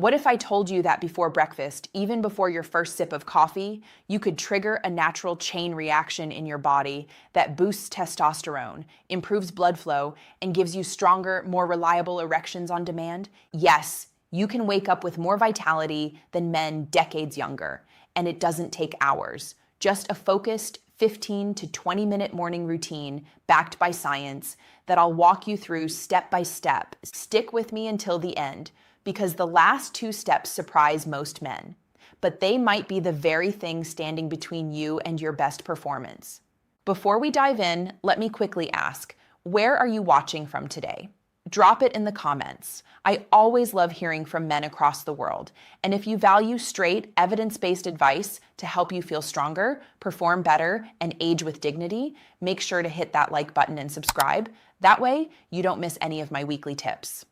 What if I told you that before breakfast, even before your first sip of coffee, you could trigger a natural chain reaction in your body that boosts testosterone, improves blood flow, and gives you stronger, more reliable erections on demand? Yes, you can wake up with more vitality than men decades younger, and it doesn't take hours. Just a focused 15 to 20-minute morning routine backed by science that I'll walk you through step by step. Stick with me until the end, because the last two steps surprise most men, but they might be the very thing standing between you and your best performance. Before we dive in, let me quickly ask, where are you watching from today? Drop it in the comments. I always love hearing from men across the world, and if you value straight, evidence-based advice to help you feel stronger, perform better, and age with dignity, make sure to hit that like button and subscribe. That way, you don't miss any of my weekly tips.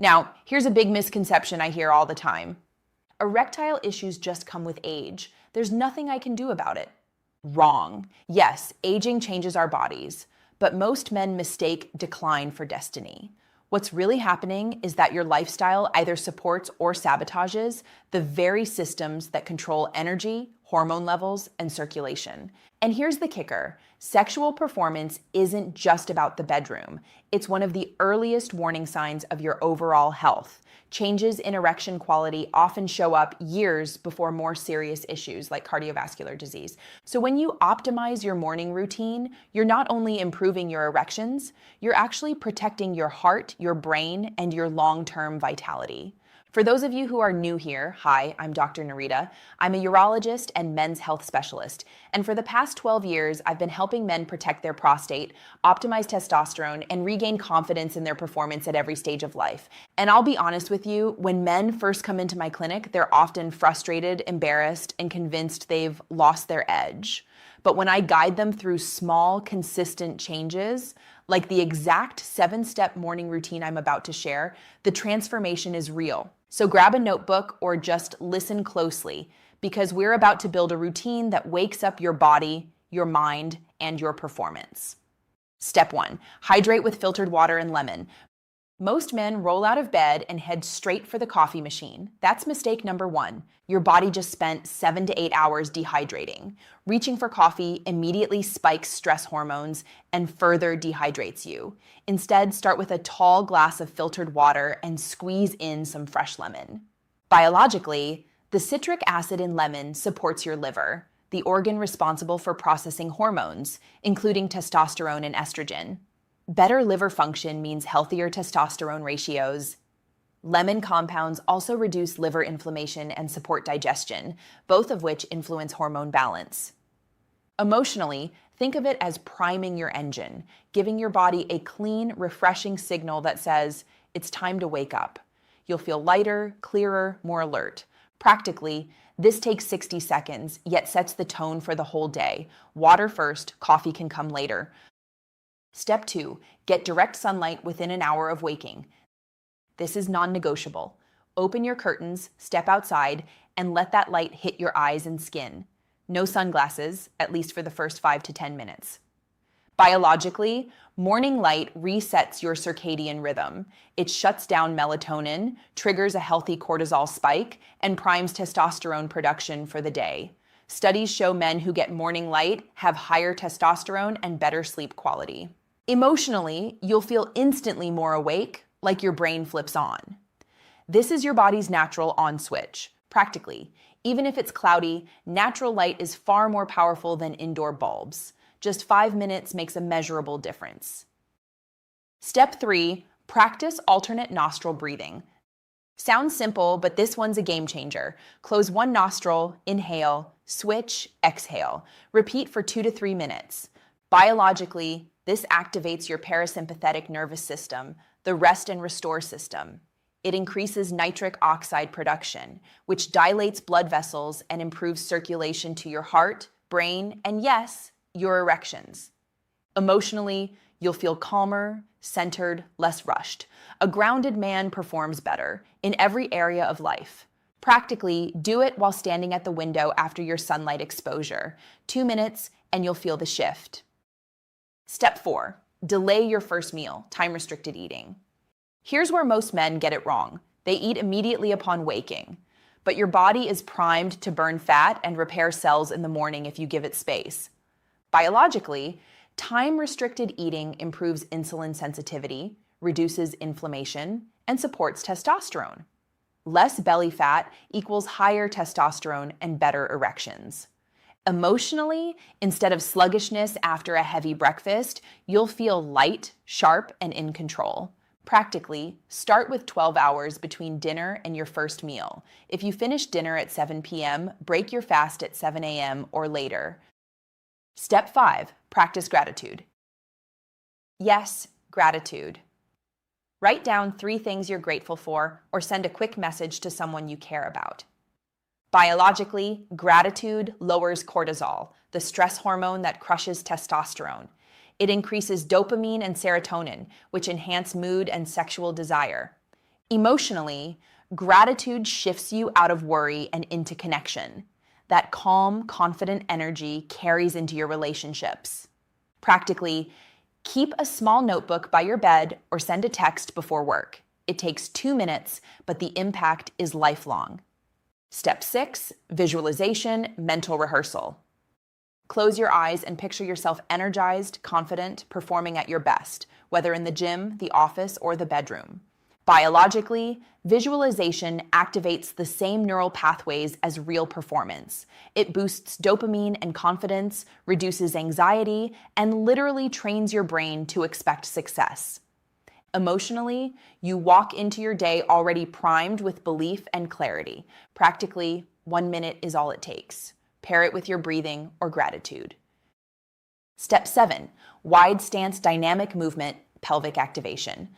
Now, here's a big misconception I hear all the time. Erectile issues just come with age. There's nothing I can do about it. Wrong. Yes, aging changes our bodies, but most men mistake decline for destiny. What's really happening is that your lifestyle either supports or sabotages the very systems that control energy, hormone levels, and circulation. And here's the kicker. Sexual performance isn't just about the bedroom. It's one of the earliest warning signs of your overall health. Changes in erection quality often show up years before more serious issues like cardiovascular disease. So when you optimize your morning routine, you're not only improving your erections, you're actually protecting your heart, your brain, and your long-term vitality. For those of you who are new here, hi, I'm Dr. Nerita. I'm a urologist and men's health specialist. And for the past 12 years, I've been helping men protect their prostate, optimize testosterone, and regain confidence in their performance at every stage of life. And I'll be honest with you, when men first come into my clinic, they're often frustrated, embarrassed, and convinced they've lost their edge. But when I guide them through small, consistent changes, like the exact 7-step morning routine I'm about to share, the transformation is real. So grab a notebook or just listen closely, because we're about to build a routine that wakes up your body, your mind, and your performance. Step 1, hydrate with filtered water and lemon. Most men roll out of bed and head straight for the coffee machine. That's mistake number 1. Your body just spent 7 to 8 hours dehydrating. Reaching for coffee immediately spikes stress hormones and further dehydrates you. Instead, start with a tall glass of filtered water and squeeze in some fresh lemon. Biologically, the citric acid in lemon supports your liver, the organ responsible for processing hormones, including testosterone and estrogen. Better liver function means healthier testosterone ratios. Lemon compounds also reduce liver inflammation and support digestion, both of which influence hormone balance. Emotionally, think of it as priming your engine, giving your body a clean, refreshing signal that says, it's time to wake up. You'll feel lighter, clearer, more alert. Practically, this takes 60 seconds, yet sets the tone for the whole day. Water first, coffee can come later. Step 2, get direct sunlight within an hour of waking. This is non-negotiable. Open your curtains, step outside, and let that light hit your eyes and skin. No sunglasses, at least for the first 5 to 10 minutes. Biologically, morning light resets your circadian rhythm. It shuts down melatonin, triggers a healthy cortisol spike, and primes testosterone production for the day. Studies show men who get morning light have higher testosterone and better sleep quality. Emotionally, you'll feel instantly more awake, like your brain flips on. This is your body's natural on switch. Practically, even if it's cloudy, natural light is far more powerful than indoor bulbs. Just 5 minutes makes a measurable difference. Step 3, practice alternate nostril breathing. Sounds simple, but this one's a game changer. Close one nostril, inhale, switch, exhale. Repeat for 2 to 3 minutes. Biologically, this activates your parasympathetic nervous system, the rest and restore system. It increases nitric oxide production, which dilates blood vessels and improves circulation to your heart, brain, and yes, your erections. Emotionally, you'll feel calmer, centered, less rushed. A grounded man performs better in every area of life. Practically, do it while standing at the window after your sunlight exposure. 2 minutes and you'll feel the shift. Step 4, delay your first meal, time-restricted eating. Here's where most men get it wrong. They eat immediately upon waking. But your body is primed to burn fat and repair cells in the morning if you give it space. Biologically, time-restricted eating improves insulin sensitivity, reduces inflammation, and supports testosterone. Less belly fat equals higher testosterone and better erections. Emotionally, instead of sluggishness after a heavy breakfast, you'll feel light, sharp, and in control. Practically, start with 12 hours between dinner and your first meal. If you finish dinner at 7 p.m., break your fast at 7 a.m. or later. Step 5, practice gratitude. Yes, gratitude. Write down 3 things you're grateful for or send a quick message to someone you care about. Biologically, gratitude lowers cortisol, the stress hormone that crushes testosterone. It increases dopamine and serotonin, which enhance mood and sexual desire. Emotionally, gratitude shifts you out of worry and into connection. That calm, confident energy carries into your relationships. Practically, keep a small notebook by your bed or send a text before work. It takes 2 minutes, but the impact is lifelong. Step 6, visualization, mental rehearsal. Close your eyes and picture yourself energized, confident, performing at your best, whether in the gym, the office, or the bedroom. Biologically, visualization activates the same neural pathways as real performance. It boosts dopamine and confidence, reduces anxiety, and literally trains your brain to expect success. Emotionally, you walk into your day already primed with belief and clarity. Practically, 1 minute is all it takes. Pair it with your breathing or gratitude. Step 7, wide stance dynamic movement, pelvic activation.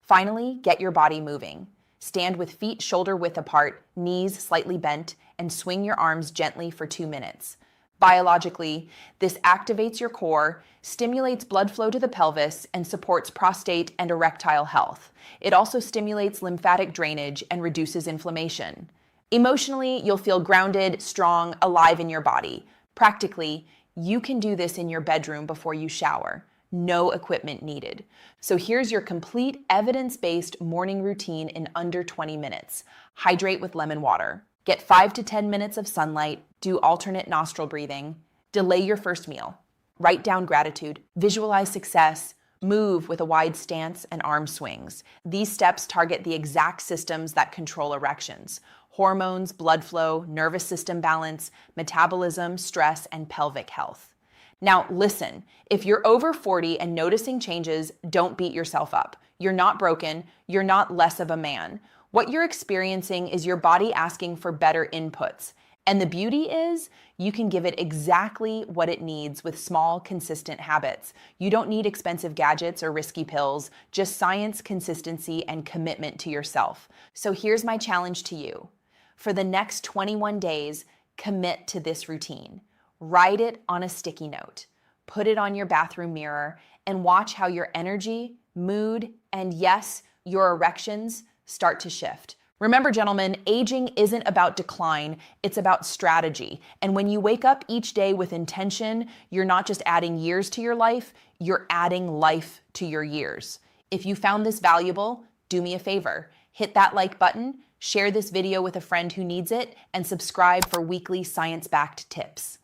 Finally, get your body moving. Stand with feet shoulder width apart, knees slightly bent, and swing your arms gently for 2 minutes. Biologically, this activates your core, stimulates blood flow to the pelvis, and supports prostate and erectile health. It also stimulates lymphatic drainage and reduces inflammation. Emotionally, you'll feel grounded, strong, alive in your body. Practically, you can do this in your bedroom before you shower. No equipment needed. So here's your complete evidence-based morning routine in under 20 minutes. Hydrate with lemon water. Get 5 to 10 minutes of sunlight. Do alternate nostril breathing. Delay your first meal. Write down gratitude. Visualize success. Move with a wide stance and arm swings. These steps target the exact systems that control erections: hormones, blood flow, nervous system balance, metabolism, stress, and pelvic health. Now listen, if you're over 40 and noticing changes, don't beat yourself up. You're not broken. You're not less of a man. What you're experiencing is your body asking for better inputs. And the beauty is, you can give it exactly what it needs with small, consistent habits. You don't need expensive gadgets or risky pills, just science, consistency, and commitment to yourself. So here's my challenge to you. For the next 21 days, commit to this routine. Write it on a sticky note. Put it on your bathroom mirror and watch how your energy, mood, and yes, your erections start to shift. Remember, gentlemen, aging isn't about decline, it's about strategy. And when you wake up each day with intention, you're not just adding years to your life, you're adding life to your years. If you found this valuable, do me a favor. Hit that like button, share this video with a friend who needs it, and subscribe for weekly science-backed tips.